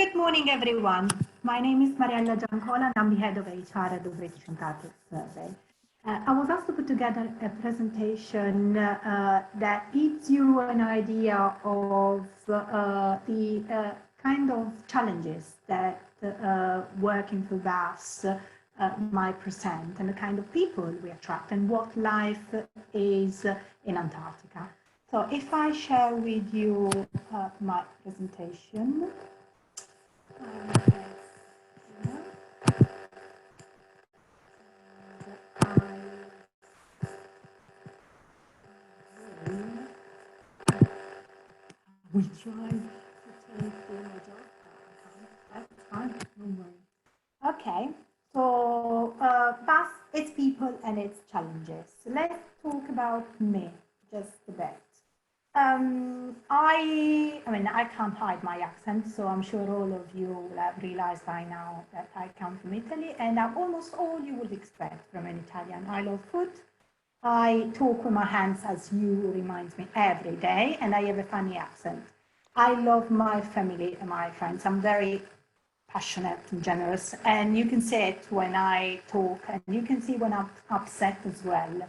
Good morning, everyone. My name is Mariella Giancola, and I'm the head of HR at the British Antarctic Survey. I was asked to put together a presentation that gives you an idea of the kind of challenges that working for VAS might present, and the kind of people we attract, and what life is in Antarctica. So if I share with you my presentation. We tried to take the image off. That's fine. Don't worry. Okay. So BAS, its people and its challenges. So let's talk about me just a bit. I mean, I can't hide my accent, so I'm sure all of you will have realized by now that I come from Italy, and I'm almost all you would expect from an Italian. I love food. I talk with my hands, as you reminds me, every day, and I have a funny accent. I love my family and my friends. I'm very passionate and generous, and you can see it when I talk, and you can see when I'm upset as well.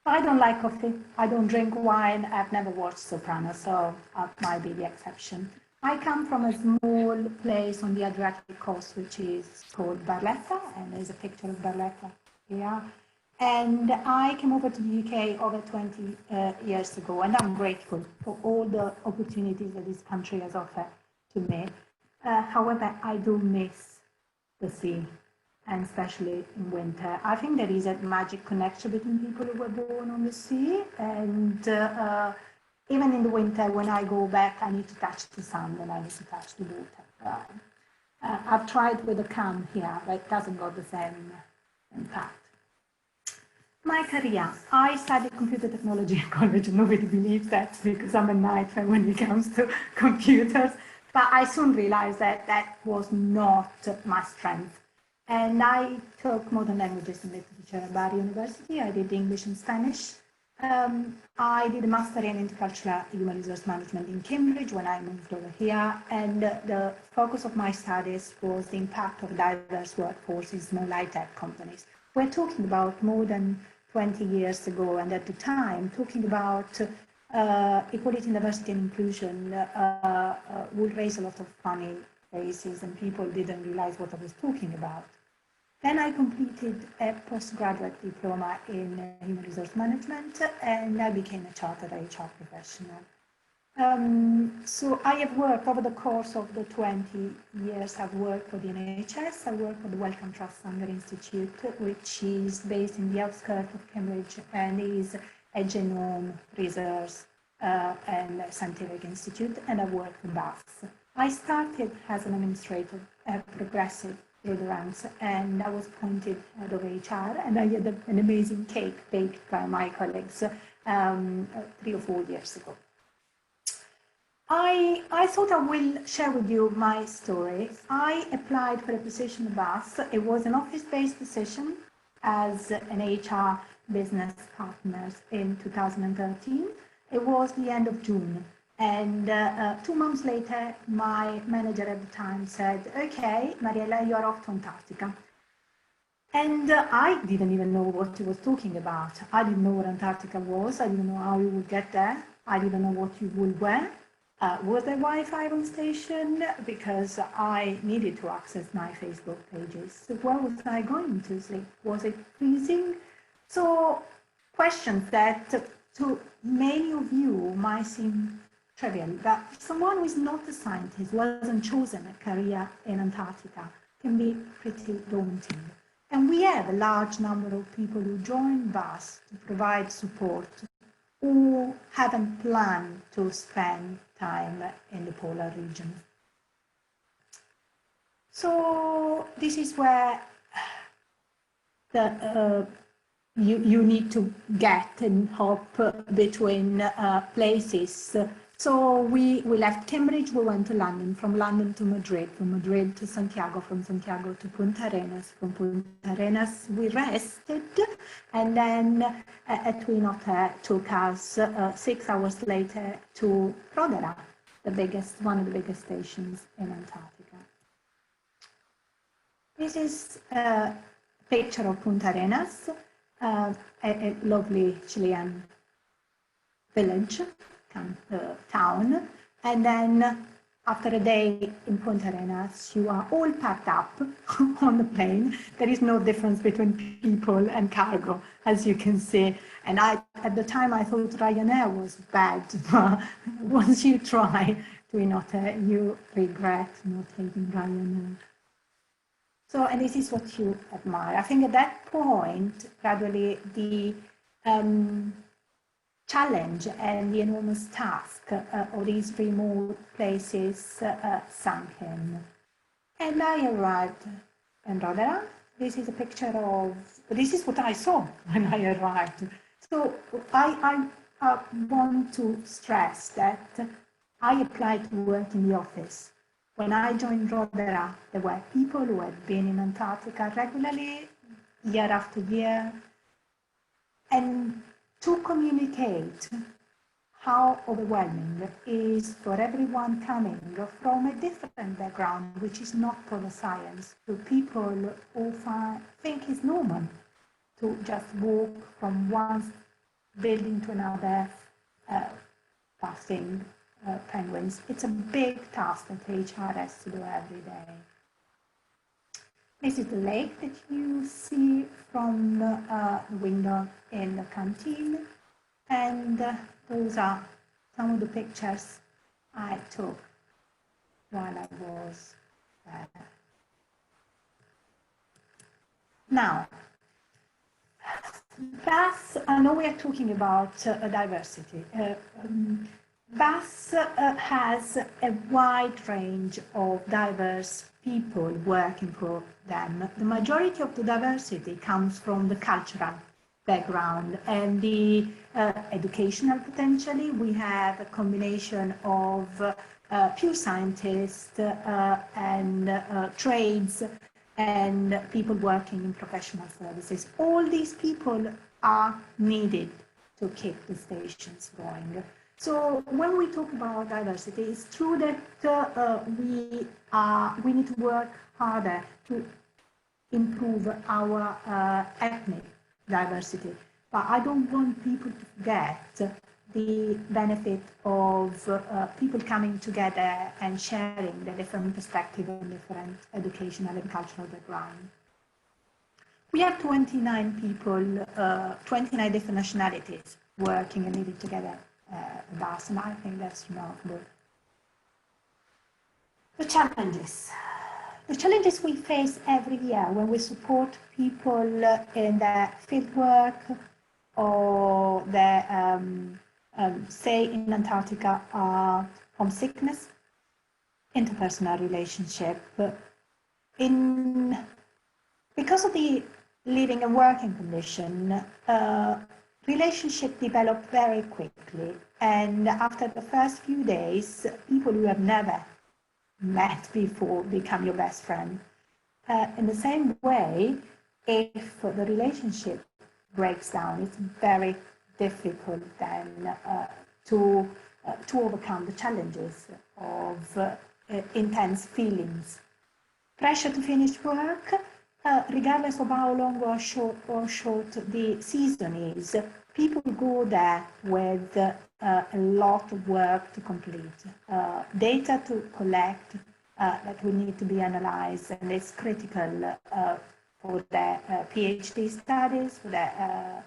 I don't like coffee. I don't drink wine. I've never watched Sopranos, so that might be the exception. I come from a small place on the Adriatic coast, which is called Barletta, and there's a picture of Barletta here. And I came over to the UK over 20 years ago, and I'm grateful for all the opportunities that this country has offered to me. However, I do miss the sea, and especially in winter. I think there is a magic connection between people who were born on the sea, and even in the winter, when I go back, I need to touch the sand and I need to touch the water. I've tried with a cam here, but it doesn't got the same impact. My career, I studied computer technology at college. Nobody believes that because I'm a nightmare when it comes to computers. But I soon realized that that was not my strength. And I took modern languages and literature at Bari University. I did English and Spanish. I did a master in intercultural human resource management in Cambridge when I moved over here. And the focus of my studies was the impact of diverse workforces in small high-tech companies. We're talking about more than 20 years ago, and at the time, talking about equality, diversity, and inclusion would raise a lot of funny faces, and people didn't realize what I was talking about. Then I completed a postgraduate diploma in human resource management, and I became a chartered HR professional. So I have worked over the course of the 20 years. I've worked for the NHS. I worked for the Wellcome Trust Sanger Institute, which is based in the outskirts of Cambridge and is a genome research and scientific institute, and I worked for BAS. I started as an administrator, progressive through the ranks, and I was appointed head of HR, and I had an amazing cake baked by my colleagues 3 or 4 years ago. I thought I will share with you my story. I applied for a position at BAS. It was an office-based position as an HR business partner in 2013. It was the end of June. And 2 months later, my manager at the time said, okay, Mariella, you're off to Antarctica. And I didn't even know what he was talking about. I didn't know what Antarctica was. I didn't know how you would get there. I didn't know what you would wear. Was there Wi-Fi on station? Because I needed to access my Facebook pages. So where was I going to sleep? Was it freezing? So questions that to many of you might seem trivial, but someone who is not a scientist, who hasn't chosen a career in Antarctica, can be pretty daunting. And we have a large number of people who join BAS to provide support who haven't planned to spend time in the polar region. So this is where you need to get and hop between places. So we left Cambridge, we went to London, from London to Madrid, from Madrid to Santiago, from Santiago to Punta Arenas, from Punta Arenas we rested, and then a twin otter took us 6 hours later to Prodera, one of the biggest stations in Antarctica. This is a picture of Punta Arenas, a lovely Chilean village, town. And then after a day in Punta Arenas, you are all packed up on the plane. There is no difference between people and cargo, as you can see. And at the time, I thought Ryanair was bad, but once you try, you regret not taking Ryanair. So, and this is what you admire. I think at that point, gradually the challenge and the enormous task of these remote places sunk in. And I arrived in Rotterdam. This is a picture of, this is what I saw when I arrived. So I want to stress that I applied to work in the office. When I joined Rotterdam, there were people who had been in Antarctica regularly, year after year, and to communicate how overwhelming it is for everyone coming from a different background, which is not polar science, to people who think it's normal to just walk from one building to another, passing penguins. It's a big task that HR has to do every day. This is the lake that you see from the window in the canteen, and those are some of the pictures I took while I was there. Now, BAS, I know we are talking about diversity. BAS has a wide range of diverse people working for them. The majority of the diversity comes from the cultural background and the educational potentially. We have a combination of pure scientists and trades and people working in professional services. All these people are needed to keep the stations going. So when we talk about diversity, it's true that we need to work harder to improve our ethnic diversity. But I don't want people to forget the benefit of people coming together and sharing their different perspectives and different educational and cultural background. We have 29 people, 29 different nationalities working and living together. BAS, and I think that's remarkable. The challenges we face every year when we support people in their field work or their, say in Antarctica, are homesickness, interpersonal relationship. Because of the living and working condition, relationship develop very quickly, and after the first few days, people who have never met before become your best friend. In the same way, if the relationship breaks down, it's very difficult then to overcome the challenges of intense feelings. Pressure to finish work, regardless of how long or short the season is, people go there with a lot of work to complete, data to collect that will need to be analyzed, and it's critical for their PhD studies, for their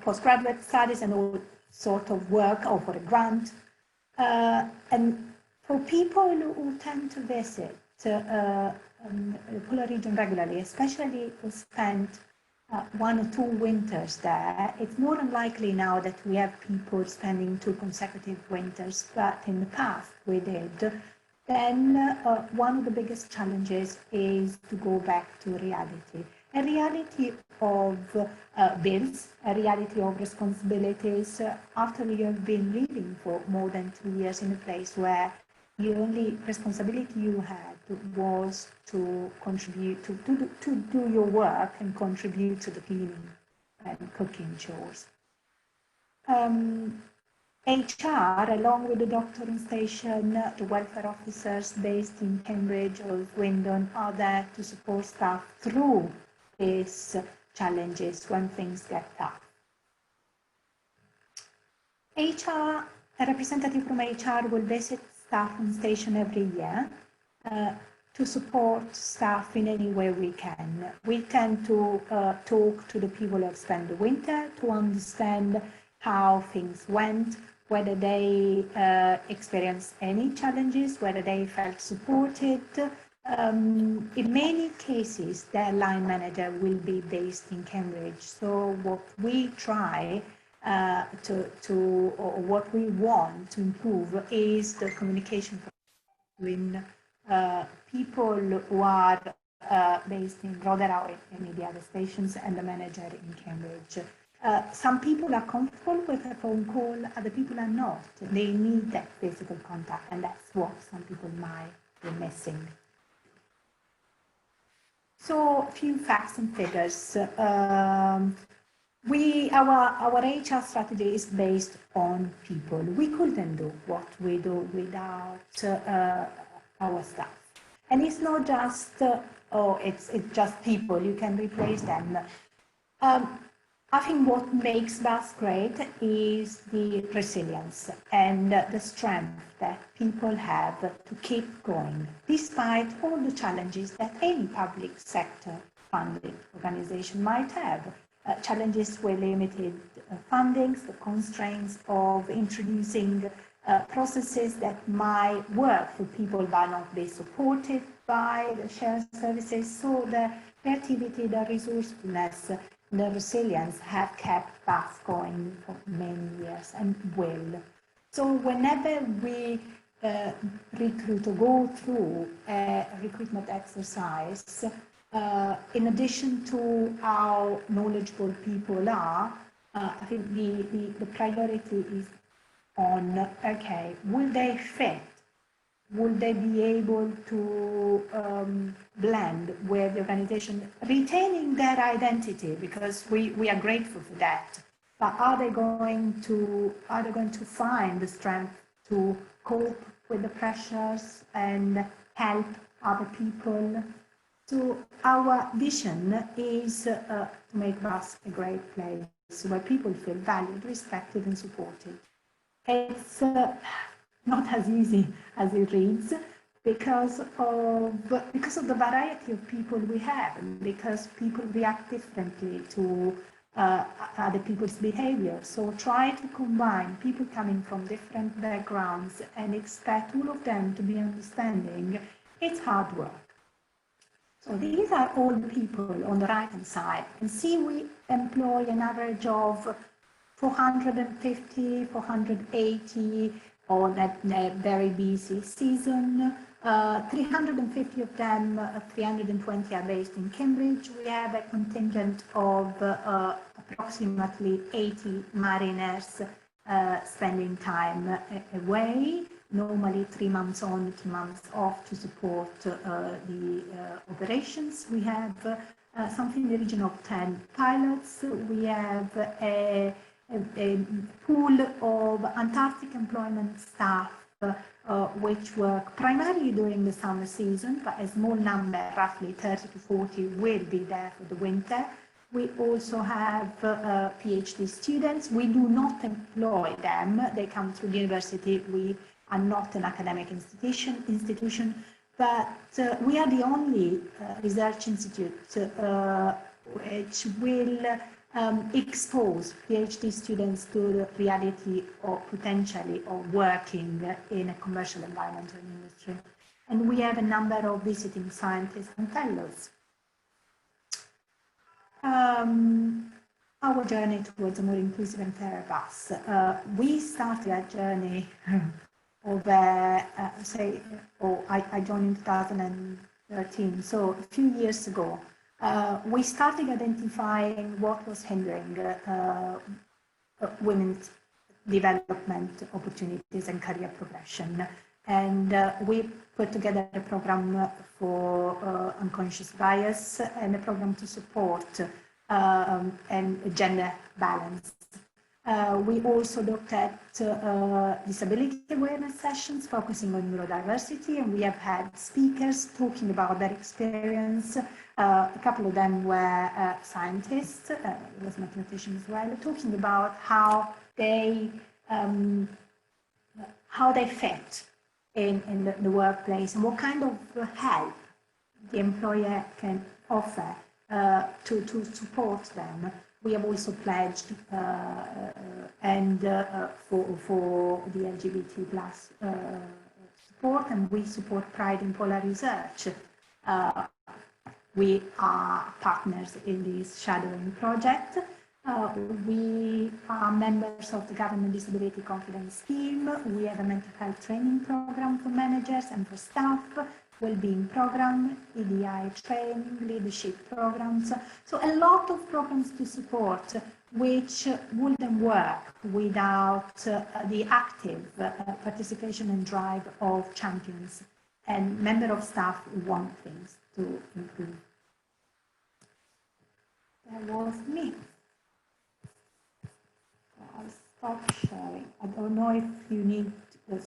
postgraduate studies and all sort of work, or for a grant. And for people who tend to visit the polar region regularly, especially who spent 1 or 2 winters there, it's more unlikely now that we have people spending 2 consecutive winters, but in the past we did. Then one of the biggest challenges is to go back to reality. A reality of bills, a reality of responsibilities after you have been living for more than 2 years in a place where the only responsibility you had was to contribute, to do your work and contribute to the cleaning and cooking chores. HR, along with the doctoring station, the welfare officers based in Cambridge or Swindon, are there to support staff through these challenges when things get tough. HR, a representative from HR will visit staff on station every year to support staff in any way we can. We tend to talk to the people who have spent the winter to understand how things went, whether they experienced any challenges, whether they felt supported. In many cases, their line manager will be based in Cambridge. So what we try or what we want to improve is the communication between people who are based in Rotherham and maybe other stations and the manager in Cambridge. Some people are comfortable with a phone call, other people are not. They need that physical contact, and that's what some people might be missing. So, a few facts and figures. Our HR strategy is based on people. We couldn't do what we do without our staff. And it's not just, it's just people, you can replace them. I think what makes us great is the resilience and the strength that people have to keep going, despite all the challenges that any public sector funded organization might have. Challenges with limited fundings, the constraints of introducing processes that might work for people but not be supported by the shared services. So the creativity, the resourcefulness, the resilience have kept us going for many years and will. So whenever we recruit or go through a recruitment exercise, in addition to how knowledgeable people are, I think the priority is on, okay, will they fit? Will they be able to blend with the organization, retaining their identity, because we are grateful for that. But are they going to find the strength to cope with the pressures and help other people? So our vision is to make us a great place where people feel valued, respected, and supported. It's not as easy as it reads because of the variety of people we have, and because people react differently to other people's behavior. So try to combine people coming from different backgrounds and expect all of them to be understanding. It's hard work. So these are all the people on the right-hand side. And see, we employ an average of 450, 480 on a very busy season. 350 of them, 320 are based in Cambridge. We have a contingent of approximately 80 mariners spending time away, normally 3 months on, 2 months off to support the operations. We have something in the region of 10 pilots. We have a pool of Antarctic employment staff which work primarily during the summer season, but a small number, roughly 30 to 40, will be there for the winter. We also have PhD students. We do not employ them. They come through the university. We are not an academic institution, but we are the only research institute which will expose PhD students to the reality or potentially of working in a commercial environment or industry. And we have a number of visiting scientists and fellows. Our journey towards a more inclusive and fairer bus. We started that journey over, I joined in 2013, so a few years ago. We started identifying what was hindering women's development opportunities and career progression. And we put together a program for unconscious bias and a program to support and gender balance. We also looked at disability awareness sessions focusing on neurodiversity, and we have had speakers talking about their experience. A couple of them were scientists, was mathematicians as well, talking about how they fit in the workplace and what kind of help the employer can offer to support them. We have also pledged for the LGBT plus support, and we support Pride in Polar Research. We are partners in this shadowing project. We are members of the Government Disability Confidence Scheme. We have a mental health training program for managers and for staff, well-being program, EDI training, leadership programs. So a lot of programs to support, which wouldn't work without the active participation and drive of champions and members of staff who want things to improve. That was me. I'll stop sharing. I don't know if you need